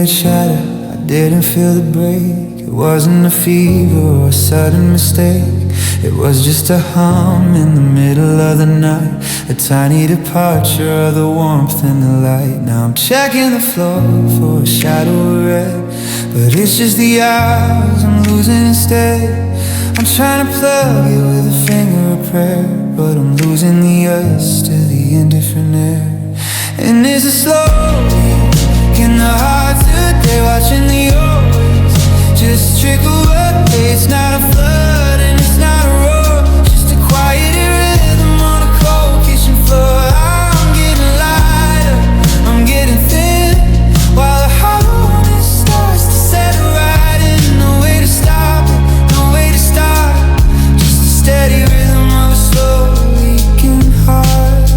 didn't shatter, I didn't feel the break. It wasn't a fever or a sudden mistake. It was just a hum in the middle of the night, a tiny departure of the warmth and the light. Now I'm checking the floor for a shadow of red, but it's just the hours I'm losing instead. I'm trying to plug it with a finger of prayer, but I'm losing the us to the indifferent air. And it's a slow leak in the heart today, watching the always just trickle away. It's not a flood and it's not a roar, just a quiet rhythm on a cold kitchen floor. I'm getting lighter, I'm getting thin, while the hollowness starts to settle right in. No way to stop it, no way to start, just a steady rhythm of a slow leaking heart.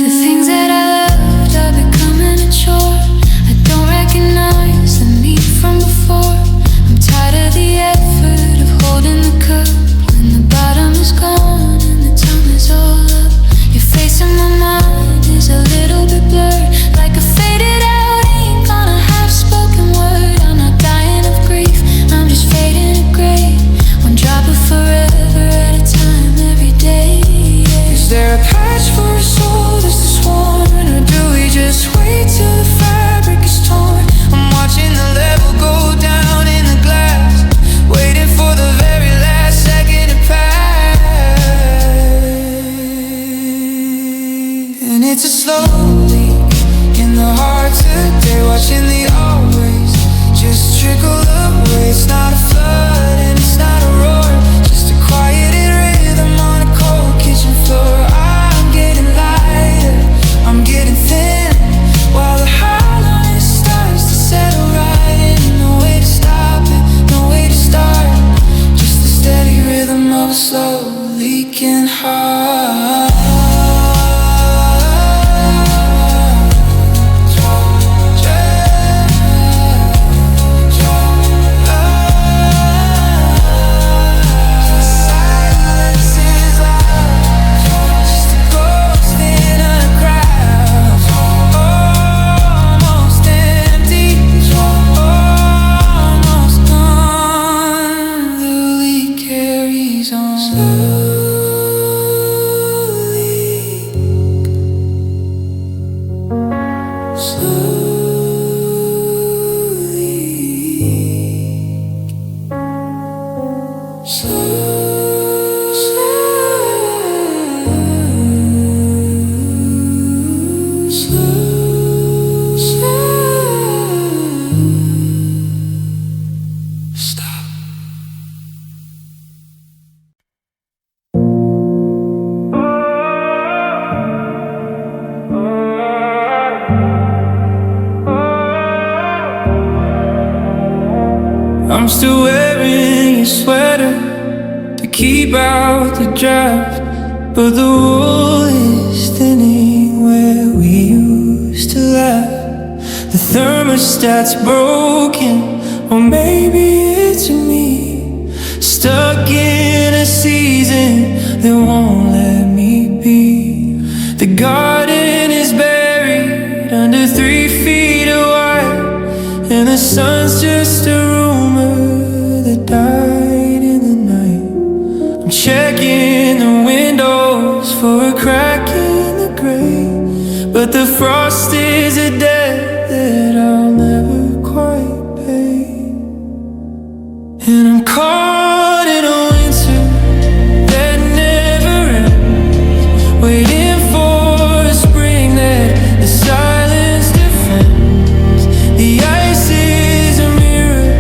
The things that I loved are becoming a chore. I don't recognize the me from before. I'm tired of the effort of holding the cup when the bottom is gone and the time is all up. Your face in my mind is a little bit blurred, like a faded out ink on a half-spoken word. I'm not dying of grief, I'm just fading to gray, one drop of forever at a time every day. Is there a patch for a soul that's this worn, or do we just wait till the fabric is torn? I'm watching the level go down in the glass, waiting for the very last second to pass. And it's a slow leak in the heart today, watching the always just trickle away. It's not a flood and it's not a roar, just a quieted rhythm on a cold kitchen floor. I'm getting lighter, I'm getting thin, while the hollowness starts to settle right in. No way to stop it, no way to start, just the steady rhythm of a slow leaking heart. I'm still wearing your sweater to keep out the draft, but the wool is thinning where we used to laugh. The thermostat's broken, or maybe it's me, stuck in a season that won't let me be. The garden is buried under 3 feet of white, and the sun's just a rumor that died in the night. I'm checking the windows for a crack in the gray, but the frost is a debt that I'll never quite pay. And I'm caught in a winter that never ends, waiting for a spring that the silence defends. The ice is a mirror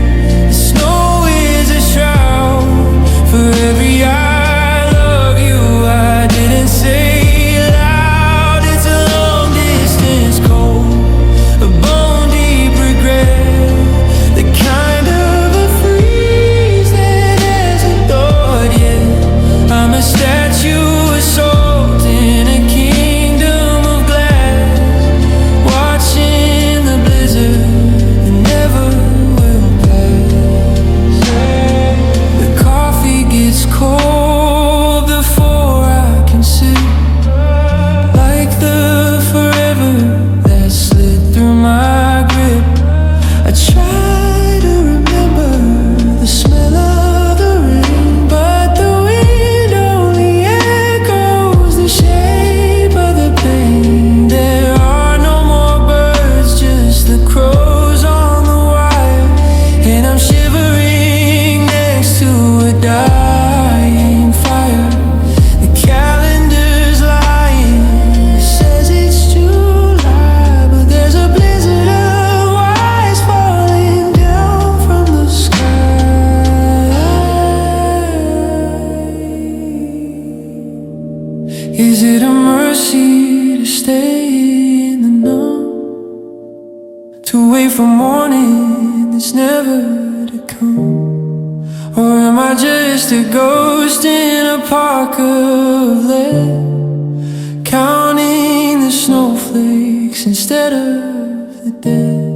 to wait for morning that's never to come? Or am I just a ghost in a park of lead, counting the snowflakes instead of the dead?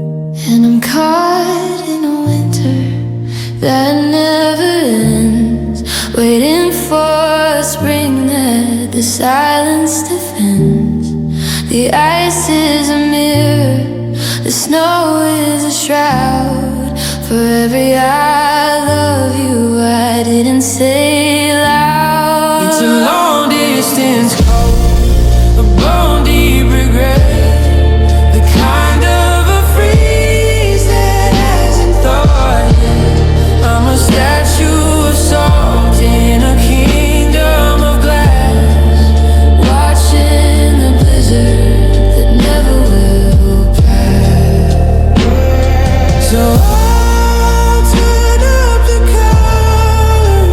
And I'm caught in a winter that never ends, waiting for a spring that the silence defends. The ice is a mirror, the snow is a shroud. For every I love you I didn't say loud. It's a long distance call, a bone deep regret, the kind of a freeze that hasn't thawed yet. I'm a statue of salt in a kingdom of glass, watching the blizzard that never will pass. So I'll turn up the color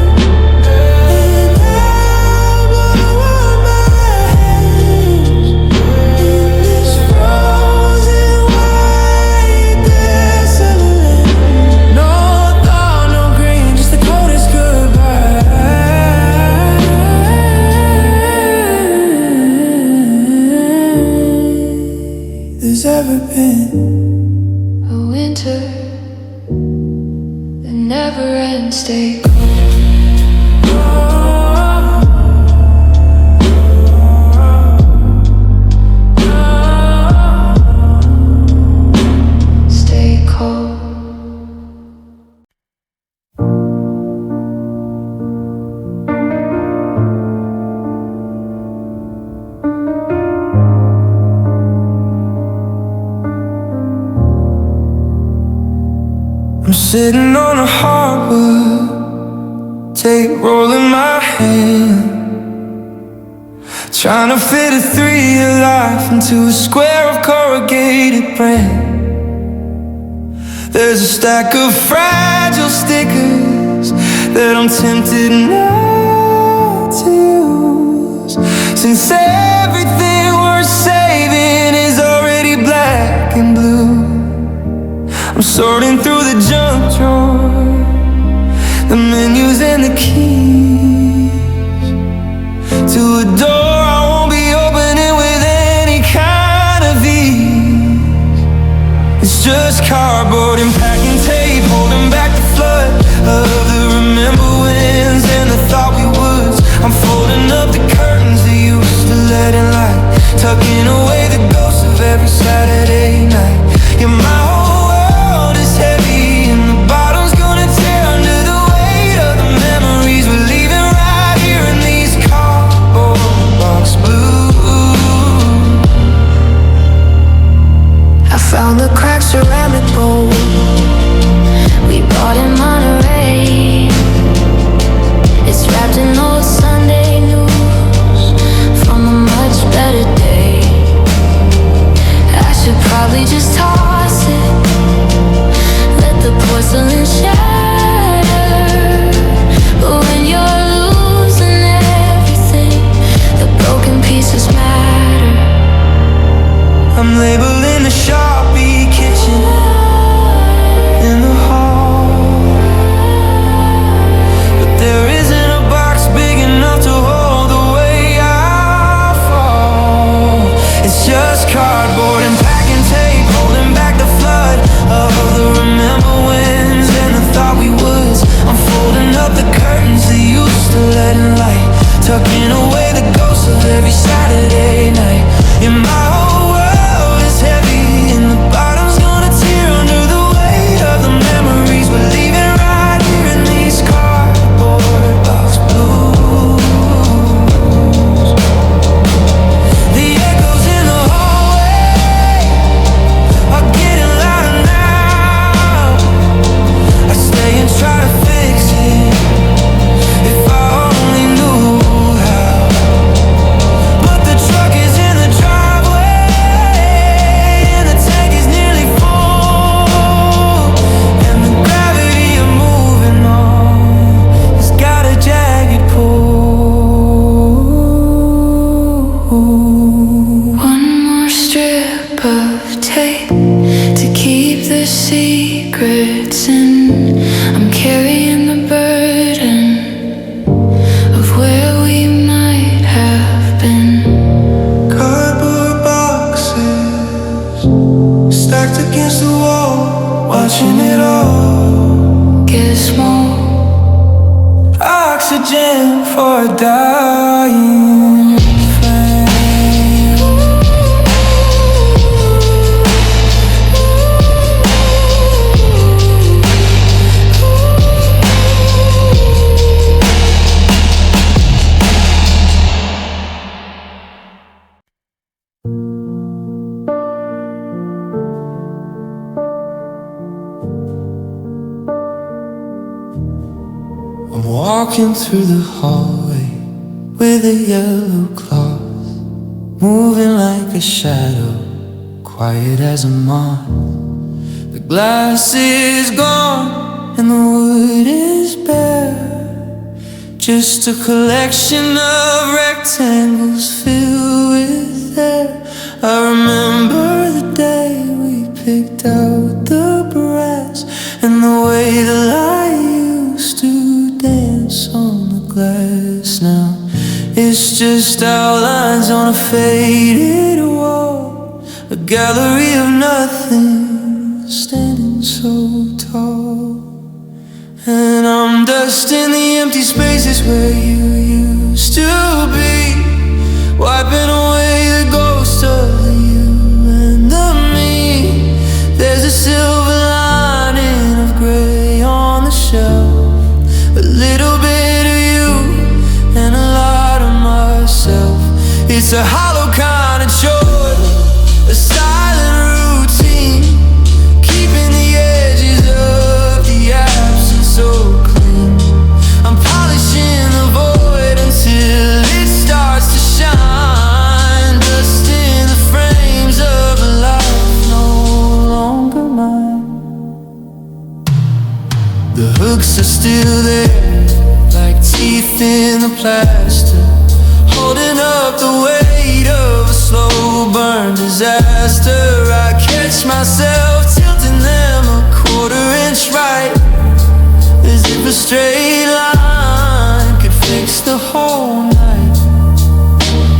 and I'll blow on my hands in this frozen white desolate. No thought, no green, just the coldest goodbye there's ever been. A winter that never ends, stay cold, stay cold. I'm sitting on a hardwood, tape rolling my hand, trying to fit a 3-year life into a square of corrugated brand. There's a stack of fragile stickers that I'm tempted not to use, since everything worth saving is already black and blue. I'm sorting through the junk drawer, the menus and the keys to a door I won't be opening with any kind of ease. It's just cardboard and packing tape holding back the flood of the remember whens and the thought we was. I'm folding up the curtains that used to let in light, tucking away the ghosts of every Saturday night. You're my whole world is heavy and the bottom's gonna tear under the weight of the memories we're leaving right here in these cardboard box blues. I found the cracked ceramic bowl we bought in Monterey. It's wrapped in old Sunday news from a much better day. I should probably just toss it, let the porcelain shatter. But when you're losing everything, the broken pieces matter. I'm labeling the Sharpie kitchen in the hall, but there isn't a box big enough to hold the way I fall. It's just cardboard and packing tape holding back the flood of the remember whens and the thought we was. I'm folding up the curtains that used to let in light, tucking away the ghosts of every Saturday night. And my whole world is heavy the secrets, and I'm carrying the burden of where we might have been. Cardboard boxes stacked against the wall, watching it all Get small. oxygen for a dying flame. I'm walking through the hallway with a yellow cloth, moving like a shadow, quiet as a moth. The glass is gone and the wood is bare, just a collection of rectangles filled with air. I remember the day we picked out the brass and the way the light used to dance on the glass. Now it's just outlines on a faded wall, a gallery of nothing standing so tall. And I'm dusting the empty spaces where you used to be, wiping away the ghost of the you and the me. There's a silver lining of gray on the shelf, a little bit of you and a lot of myself. It's a hollow kind of joy, a silent routine, keeping the edges of the absence so clean. I'm polishing the void until it starts to shine, dusting the frames of a life no longer mine. The hooks are still there, like teeth in the plaster, holding up the weight of a slow burn disaster. I catch myself tilting them a quarter-inch right, as if a straight line could fix the whole night.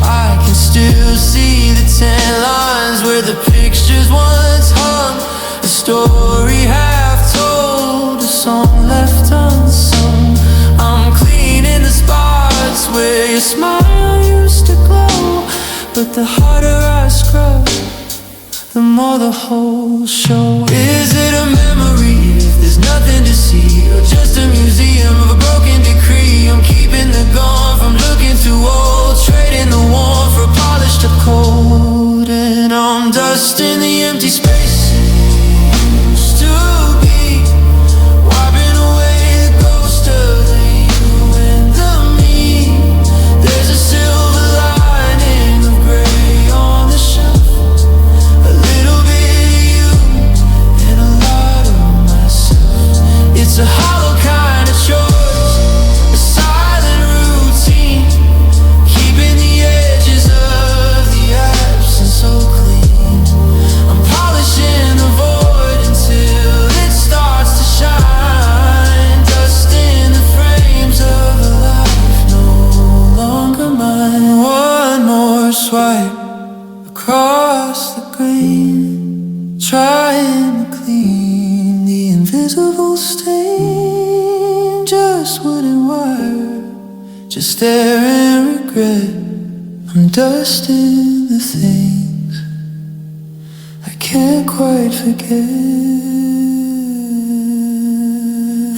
I can still see the tan lines where the pictures once hung, a story half told, a song left unsung. I'm cleaning the spots where your smile used to glow, but the harder I scrub, the more the holes show. Is it a memory if there's nothing to see, or just a museum of a broken decree? I'm keeping the gone from looking too old, trading the warm for polished up cold. And I'm dusting the empty spaces used to be, wiping away the ghost of the you and the me. There's a silver lining of gray on the shelf, a little bit of you and a lot of myself. It's a hollow kind of choice, a silent routine, keeping the edges of the absence so clean. I'm polishing the void until it starts to shine, dusting the frames of a life no longer mine. One more swipe across the green, trying to clean the invisible stain. Just wood and wire, just air and regret. I'm dusting the things I can't quite forget.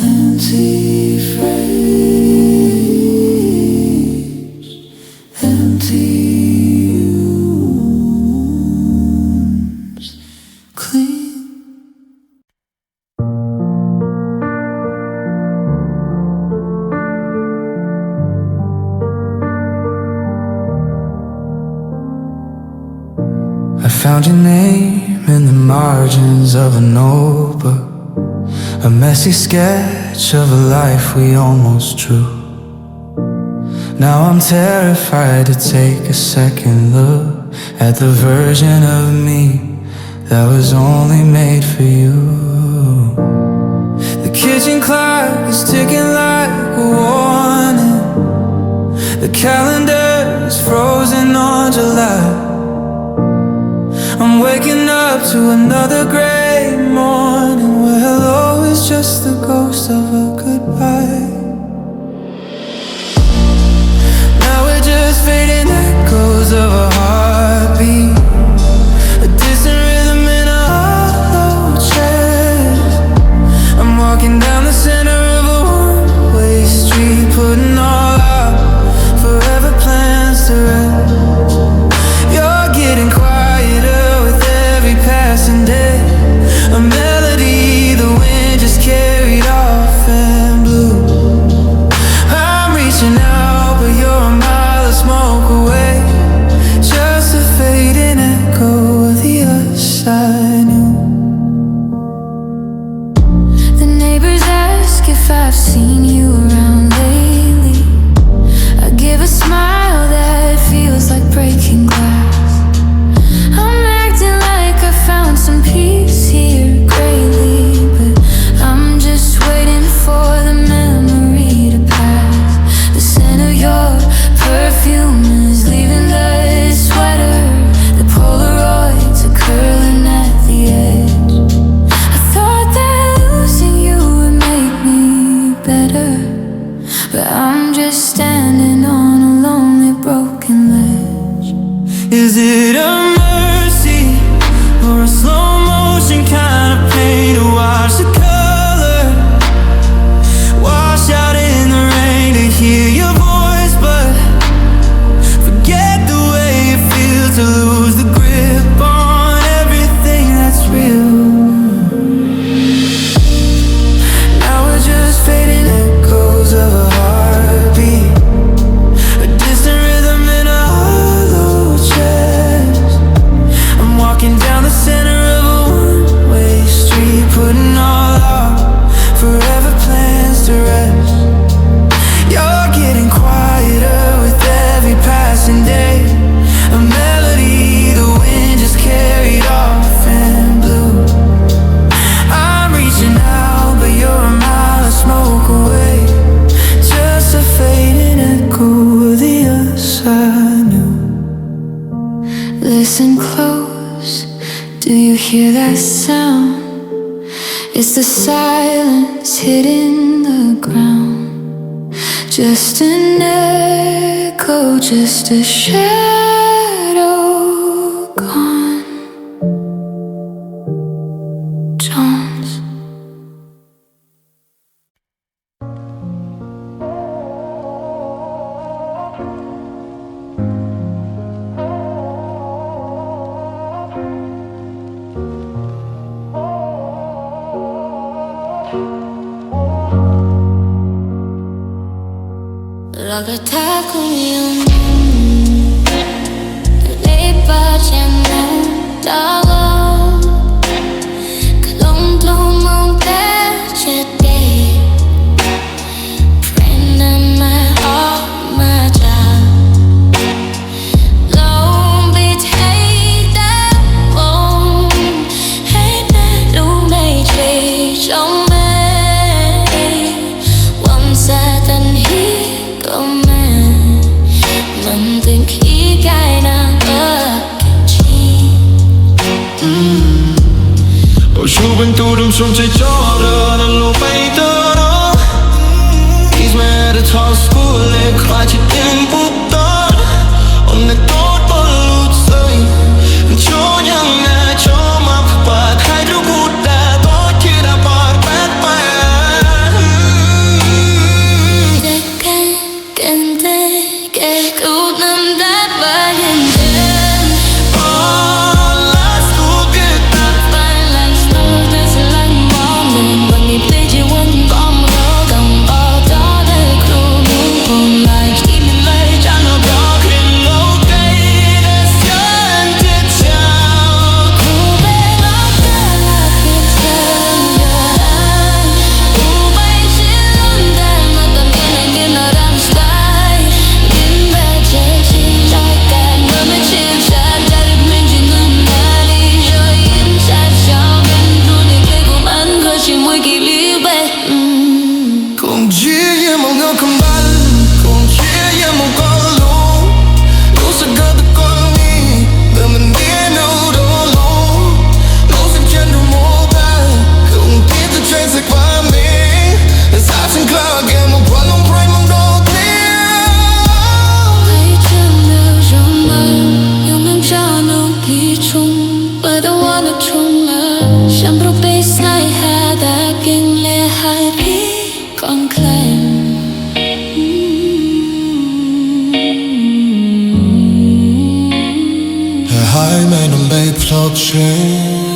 Empty frames, empty wounds, clean. I found your name in the margins of a notebook, a messy sketch of a life we almost drew. Now I'm terrified to take a second look at the version of me that was only made for you. generation clock is ticking like a warning. The calendar is frozen on July. I'm waking up to another gray morning where hello is just the ghost of a goodbye. Now we're just fading echoes of a heartbeat, a distant rhythm in a hollow chest. I'm walking down the center of a one-way street, putting all out forever plans to rest. You're getting quieter with every passing day, a melody the wind just carried off and blew. I'm reaching out, but you're a mile of smoke away, just a fading echo of the us I knew. The neighbors ask if I've seen you around lately. I give a smile that feels like breaking glass. I'm acting like I found some peace here greatly, but I'm just waiting for the memory to pass. The scent of your perfume is leaving the sweater. The Polaroids are curling at the edge. I thought that losing you would make me better, but I'm just standing on a lonely broken ledge. Is it a mercy or a slow motion kind of pain to watch the color wash out in the rain, to hear your voice but forget the way it feels to lose the grip on everything that's real? Now we're just fading echoes of a heartbeat, a distant rhythm in a hollow chest. I'm walking down the center of a one-way street, putting all out forever plans to rest. You're getting quieter with every passing day, a melody the wind just carried off and blew. I'm reaching out, but you're a mile of smoke away, just a fading echo of the us I knew. Listen close, do you hear that sound? It's the silence hitting the ground. Just an echo, just a shadow gone. Jones. Lagata ko yung lipat yang daw kalong lumong day friend of my heart, my job long bị thấy đã vong hay đã đủ mây trời trong Chubin tudum som sig jorden och låta i dörren. Vis mig det tar skulle kvar till din botad. Och när dåd bara ut sig men tjå gärna tjå man på bad. Hej du goda då kida bara bad bad. Det kan det god nam där vägen. Like Känner bass när jag hade gyngle harpi konklem. Hej med någon bejplockning.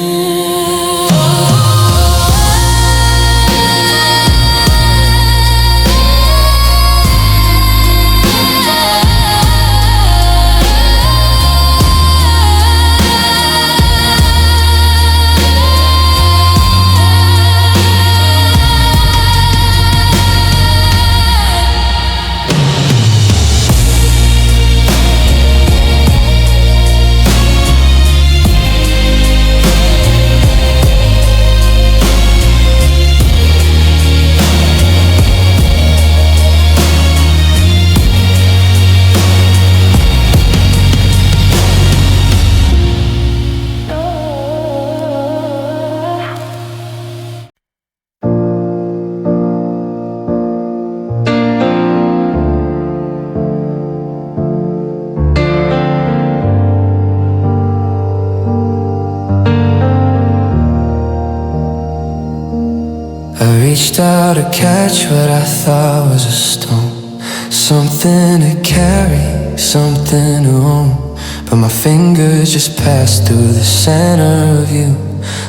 Reached out to catch what I thought was a stone, something to carry, something to own. But my fingers just passed through the center of you,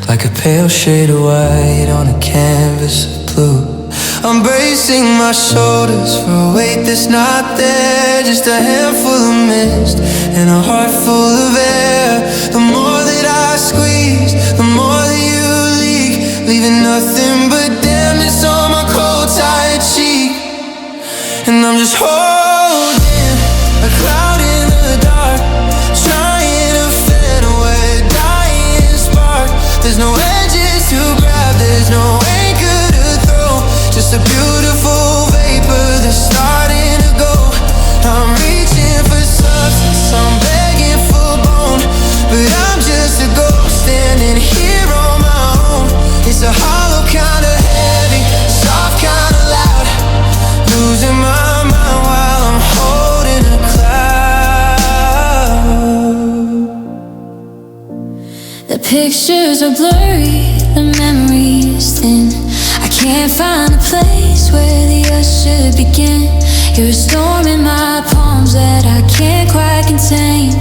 like a pale shade of white on a canvas of blue. I'm bracing my shoulders for a weight that's not there, just a handful of mist and a heart full of air. The more that I squeeze, the more that you leak, leaving nothing but dampness on my cold, tired cheek. And I'm just holding a cloud in the dark, trying to fan away a dying spark. There's no edges to grab, there's no anchor to throw, just a beautiful vapor that's starting to go. I'm reaching for substance, I'm begging for bone, but I'm just a ghost standing here on my own. It's a hollow kind of heavy, soft kind of loud, losing my mind while I'm holding a cloud. The pictures are blurry, the memories thin. I can't find a place where the us should begin. You're a storm in my palms that I can't quite contain,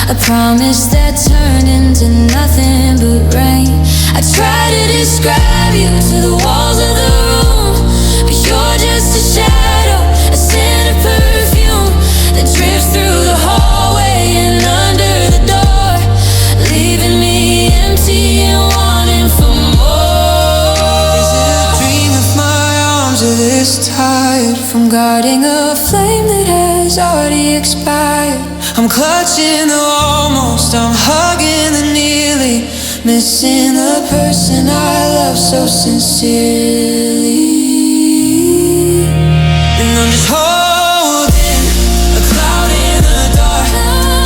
a promise that turned into nothing but rain. I try to describe you to the walls of the room, but you're just a shadow, a scent of perfume that drifts through the hallway and under the door, leaving me empty and wanting for more. Is it a dream if my arms are this tired from guarding a flame that has already expired? I'm clutching the almost, I'm hugging the nearly, missing the person I love so sincerely. And I'm just holding a cloud in the dark,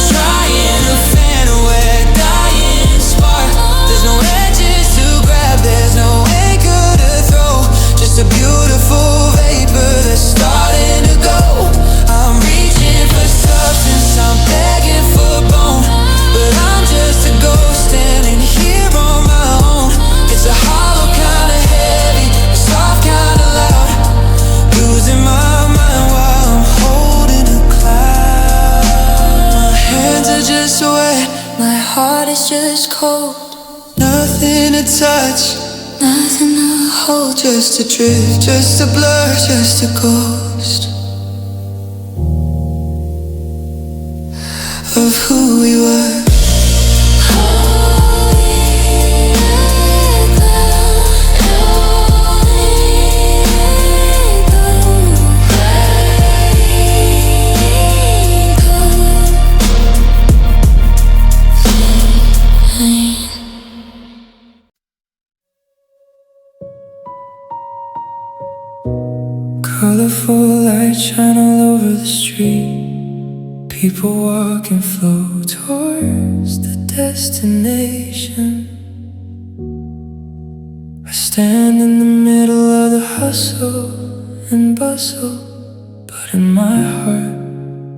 trying to fan away a dying spark. There's no edges to grab, there's no anchor to throw, just a beautiful vapor that's starting to go. I'm reaching for substance, I'm begging for bone, but I'm just a ghost standing here on my own. It's a hollow kind of heavy, a soft kind of loud, losing my mind while I'm holding a cloud. My hands are just wet, my heart is just cold, nothing to touch, Nothing to hold, just a drift, just a blur, just a ghost of who we were. Colorful light shine all over the street, people walk and flow towards the destination. I stand in the middle of the hustle and bustle, but in my heart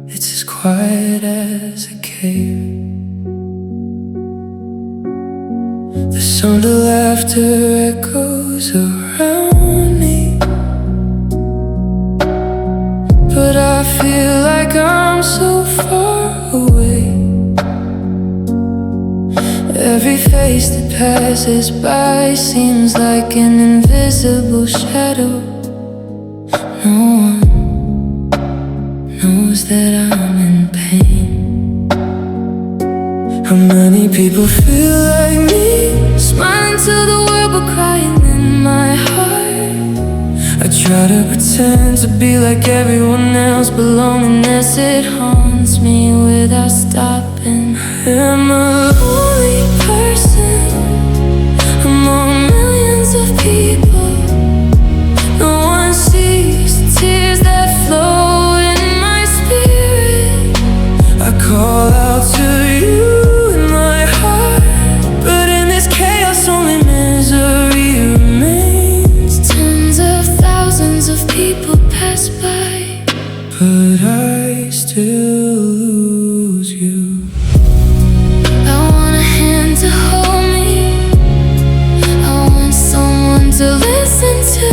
it's as quiet as a cave. The sound of laughter echoes around me, but I feel like I'm so far away. Every face that passes by seems like an invisible shadow. No one knows that I'm in pain. How many people feel like me, smiling to the world but crying in my heart? I try to pretend to be like everyone else, but loneliness, it haunts me without stopping. I'm a lonely person among millions of people. No one sees the tears that flow in my spirit. I call out to you, but in this chaos only misery remains. Tens of thousands of people pass by, but I still lose you. I want a hand to hold me, I want someone to listen to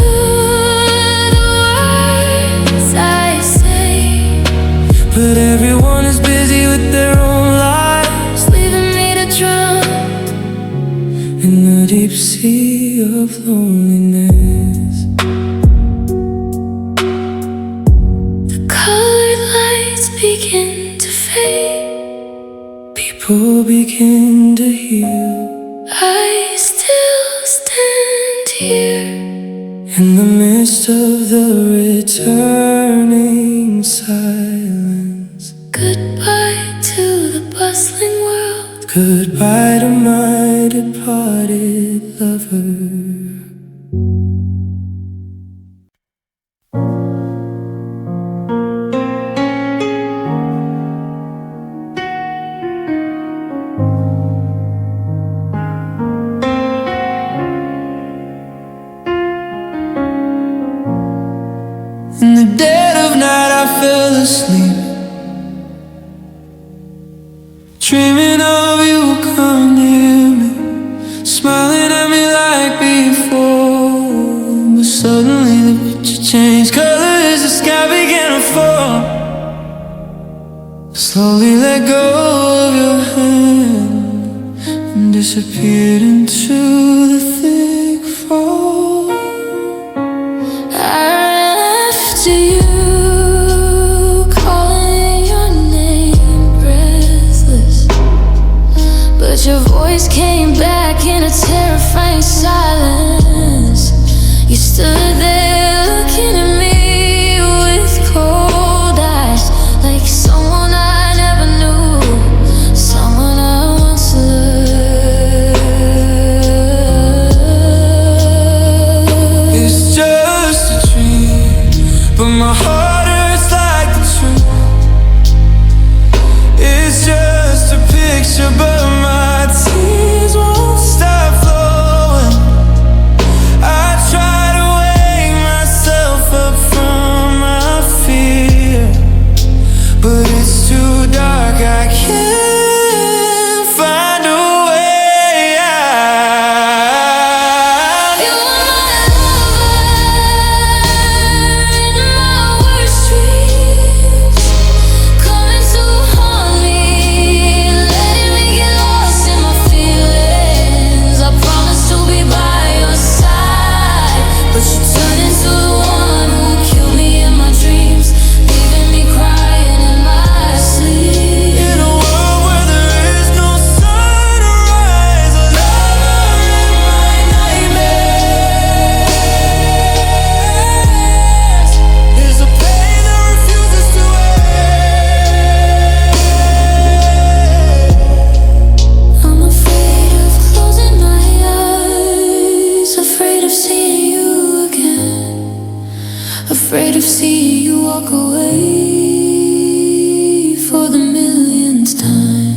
the words I say, but everyone is busy with their own lives, leaving me to drown in the deep sea of loneliness. The colored lights begin to fade, people begin to heal. I still stand here in the midst of the returning silence. Goodbye to the bustling world, goodbye to my departed lover. In the dead of night I fell asleep, dreaming of you come near me, smiling at me like before. But suddenly the picture changed colors, the sky began to fall. Slowly let go of your hand and disappeared into the thick fog. I ran after you, calling your name breathless, but your voice came back in a terrifying silence. You stood there looking at me with cold eyes, like someone I never knew, someone I once loved. It's just a dream, but my heart hurts like the truth. It's just a picture, but my tears won't stop flowing. I try to wake myself up from my fear, but it's too dark, I can't find a way out. You were my lover in my worst dreams, coming to haunt me, letting me get lost in my feelings. I promised to be by your side, but you turned into the one who killed me in my dreams, leaving me crying in my sleep. In a world where there is no sunrise, a lover in my nightmares. There's a pain that refuses to end. I'm afraid of closing my eyes, afraid of seeing you again, afraid of seeing you walk away for the millionth time.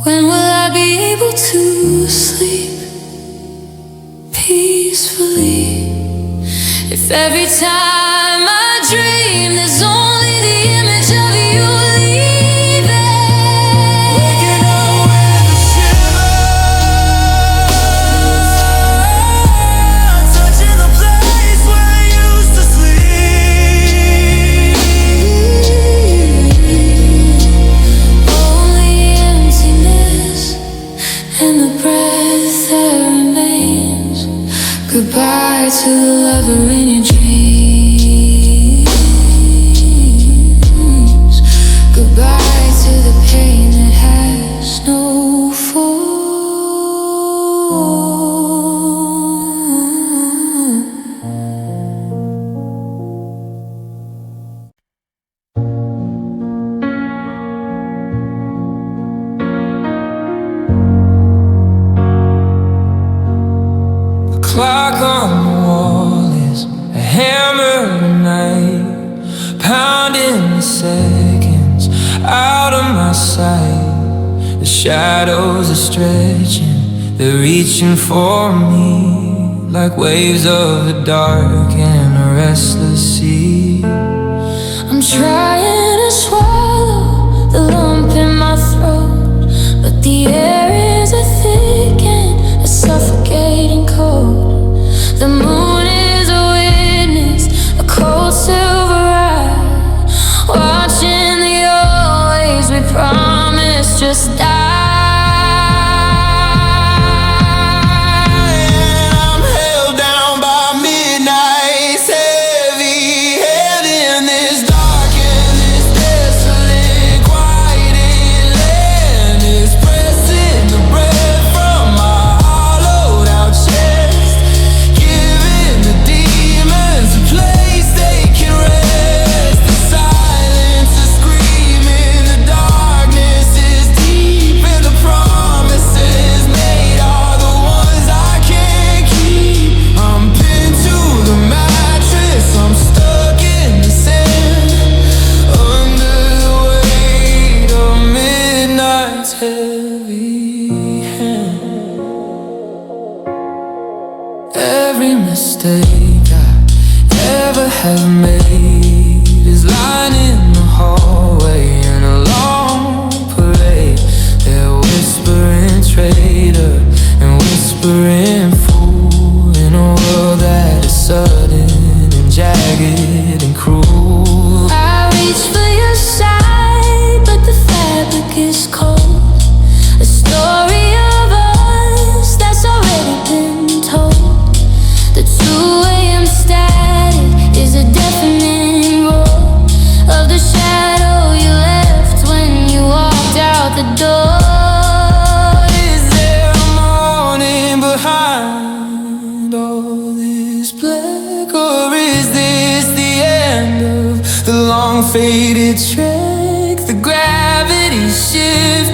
When will I be able to sleep peacefully if every time I dream there's only the image of you leaving? Waking up with a shiver, Goodbye to the lover in your dreams. Goodbye to the pain that has no form. The clock on the wall is a hammer tonight, pounding the seconds out of my sight. The shadows are stretching, they're reaching for me like waves of the dark and a restless sea. I'm trying to swallow the lump in my throat, but the air is a thick and a suffocating cold. The moon is a witness, a cold silver eye, watching the old ways we promised just die. Every mistake I ever have made is lying in the hallway in a long parade. They're whispering traitor and whispering fool in a world that is sudden and jagged and cruel. I reach for your side, but the fabric is cold. A story of us that's already been told. The 2 a.m. static is a deafening roar of the shadow you left when you walked out the door. Is there a morning behind all this black, or is this the end of the long faded trek? The gravity shifts